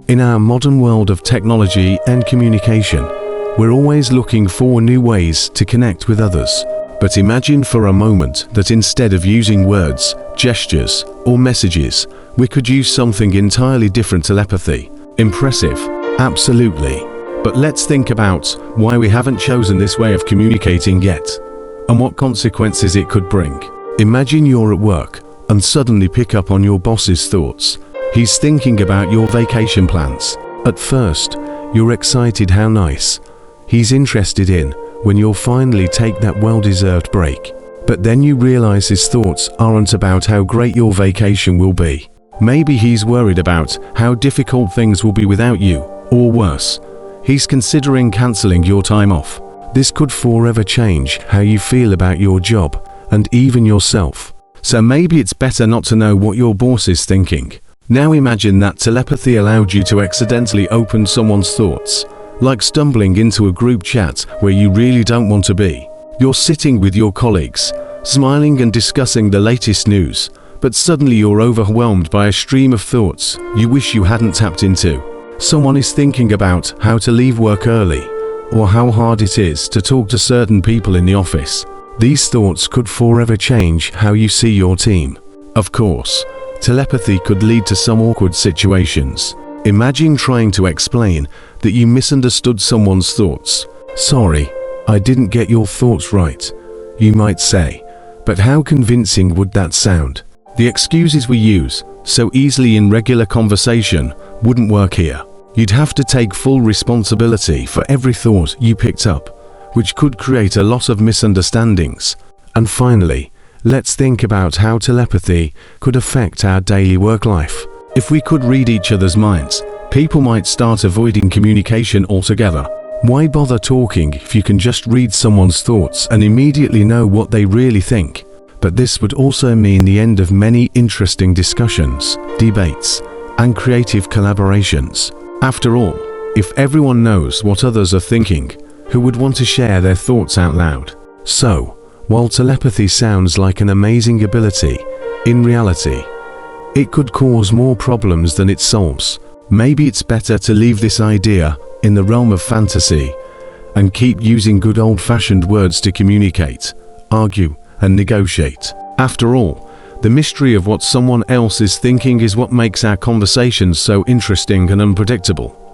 In our modern world of technology and communication, we're always looking for new ways to connect with others. But imagine for a moment that instead of using words, gestures, or messages, we could use something entirely different: telepathy. Impressive? Absolutely. But let's think about why we haven't chosen this way of communicating yet, and what consequences it could bring. Imagine you're at work and suddenly pick up on your boss's thoughts. He's thinking about your vacation plans. At first, you're excited, how nice. He's interested in when you'll finally take that well-deserved break. But then you realize his thoughts aren't about how great your vacation will be. Maybe he's worried about how difficult things will be without you, or worse, he's considering canceling your time off. This could forever change how you feel about your job and even yourself. So maybe it's better not to know what your boss is thinking. Now imagine that telepathy allowed you to accidentally open someone's thoughts, like stumbling into a group chat where you really don't want to be. You're sitting with your colleagues, smiling and discussing the latest news, but suddenly you're overwhelmed by a stream of thoughts you wish you hadn't tapped into. Someone is thinking about how to leave work early, or how hard it is to talk to certain people in the office. These thoughts could forever change how you see your team. Of course, telepathy could lead to some awkward situations. Imagine trying to explain that you misunderstood someone's thoughts. "Sorry, I didn't get your thoughts right," you might say. But how convincing would that sound? The excuses we use so easily in regular conversation wouldn't work here. You'd have to take full responsibility for every thought you picked up, which could create a lot of misunderstandings. And finally, let's think about how telepathy could affect our daily work life. If we could read each other's minds, people might start avoiding communication altogether. Why bother talking if you can just read someone's thoughts and immediately know what they really think? But this would also mean the end of many interesting discussions, debates, and creative collaborations. After all, if everyone knows what others are thinking, who would want to share their thoughts out loud? So, while telepathy sounds like an amazing ability, in reality, it could cause more problems than it solves. Maybe it's better to leave this idea in the realm of fantasy and keep using good old-fashioned words to communicate, argue, and negotiate. After all, the mystery of what someone else is thinking is what makes our conversations so interesting and unpredictable.